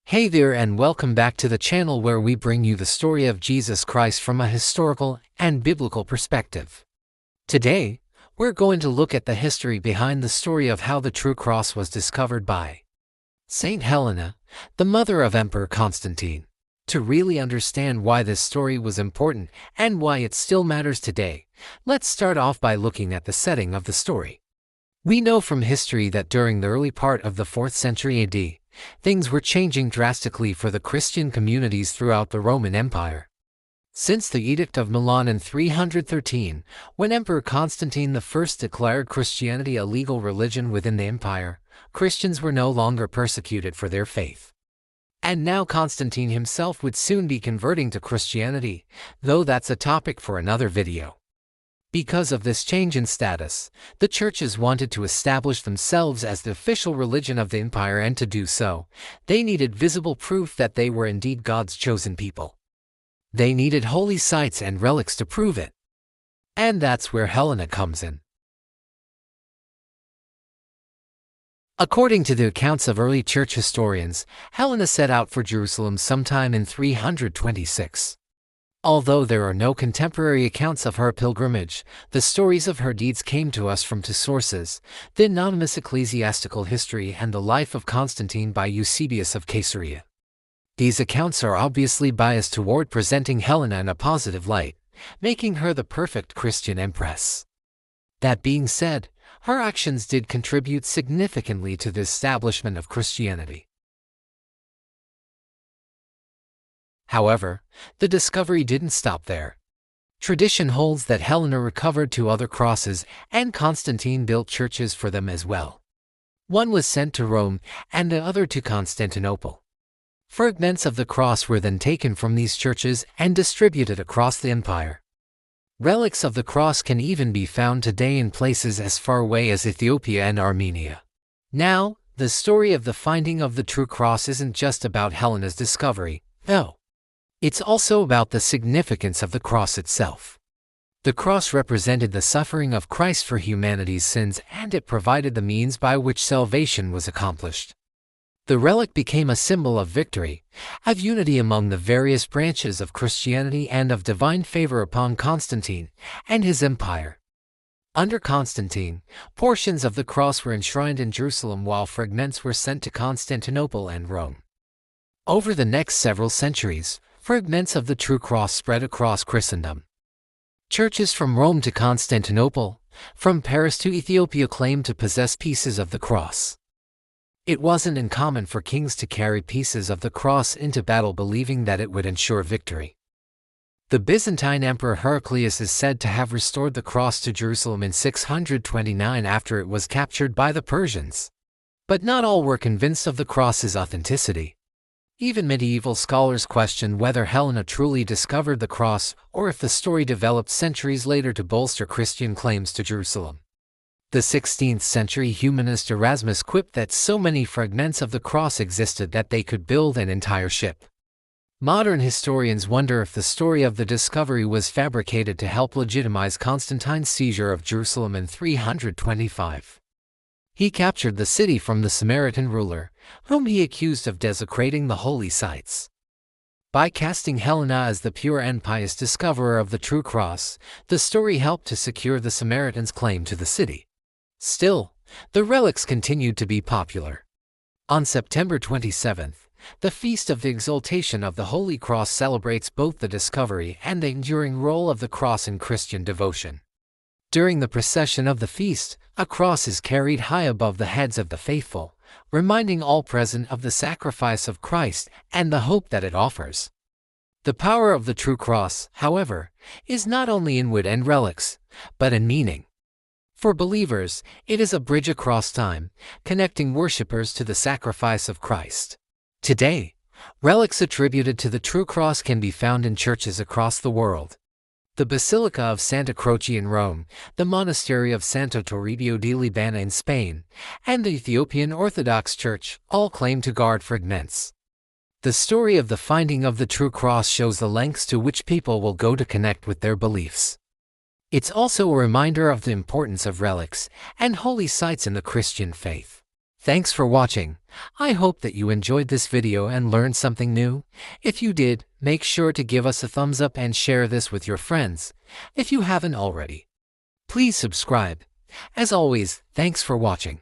Hey there and welcome back to the channel where we bring you the story of Jesus Christ from a historical and biblical perspective. Today, we're going to look at the history behind the story of how the true cross was discovered by Saint Helena, the mother of Emperor Constantine. To really understand why this story was important and why it still matters today, let's start off by looking at the setting of the story. We know from history that during the early part of the 4th century AD, things were changing drastically for the Christian communities throughout the Roman Empire. Since the Edict of Milan in 313, when Emperor Constantine I declared Christianity a legal religion within the empire, Christians were no longer persecuted for their faith. And now Constantine himself would soon be converting to Christianity, though that's a topic for another video. Because of this change in status, the churches wanted to establish themselves as the official religion of the empire, and to do so, they needed visible proof that they were indeed God's chosen people. They needed holy sites and relics to prove it. And that's where Helena comes in. According to the accounts of early church historians, Helena set out for Jerusalem sometime in 326. Although there are no contemporary accounts of her pilgrimage, the stories of her deeds came to us from two sources: the anonymous ecclesiastical history and the life of Constantine by Eusebius of Caesarea. These accounts are obviously biased toward presenting Helena in a positive light, making her the perfect Christian empress. That being said, her actions did contribute significantly to the establishment of Christianity. However, the discovery didn't stop there. Tradition holds that Helena recovered two other crosses, and Constantine built churches for them as well. One was sent to Rome, and the other to Constantinople. Fragments of the cross were then taken from these churches and distributed across the empire. Relics of the cross can even be found today in places as far away as Ethiopia and Armenia. Now, the story of the finding of the true cross isn't just about Helena's discovery, though. It's also about the significance of the cross itself. The cross represented the suffering of Christ for humanity's sins, and it provided the means by which salvation was accomplished. The relic became a symbol of victory, of unity among the various branches of Christianity, and of divine favor upon Constantine and his empire. Under Constantine, portions of the cross were enshrined in Jerusalem while fragments were sent to Constantinople and Rome. Over the next several centuries, fragments of the true cross spread across Christendom. Churches from Rome to Constantinople, from Paris to Ethiopia claimed to possess pieces of the cross. It wasn't uncommon for kings to carry pieces of the cross into battle, believing that it would ensure victory. The Byzantine Emperor Heraclius is said to have restored the cross to Jerusalem in 629 after it was captured by the Persians. But not all were convinced of the cross's authenticity. Even medieval scholars questioned whether Helena truly discovered the cross, or if the story developed centuries later to bolster Christian claims to Jerusalem. The 16th century humanist Erasmus quipped that so many fragments of the cross existed that they could build an entire ship. Modern historians wonder if the story of the discovery was fabricated to help legitimize Constantine's seizure of Jerusalem in 325. He captured the city from the Samaritan ruler, whom he accused of desecrating the holy sites. By casting Helena as the pure and pious discoverer of the true cross, the story helped to secure the Samaritans' claim to the city. Still, the relics continued to be popular. On September 27th, the Feast of the Exaltation of the Holy Cross celebrates both the discovery and the enduring role of the cross in Christian devotion. During the procession of the feast, a cross is carried high above the heads of the faithful, reminding all present of the sacrifice of Christ and the hope that it offers. The power of the true cross, however, is not only in wood and relics, but in meaning. For believers, it is a bridge across time, connecting worshippers to the sacrifice of Christ. Today, relics attributed to the true cross can be found in churches across the world. The Basilica of Santa Croce in Rome, the Monastery of Santo Toribio di Libana in Spain, and the Ethiopian Orthodox Church all claim to guard fragments. The story of the finding of the true cross shows the lengths to which people will go to connect with their beliefs. It's also a reminder of the importance of relics and holy sites in the Christian faith. Thanks for watching. I hope that you enjoyed this video and learned something new. If you did, make sure to give us a thumbs up and share this with your friends. If you haven't already, please subscribe. As always, thanks for watching.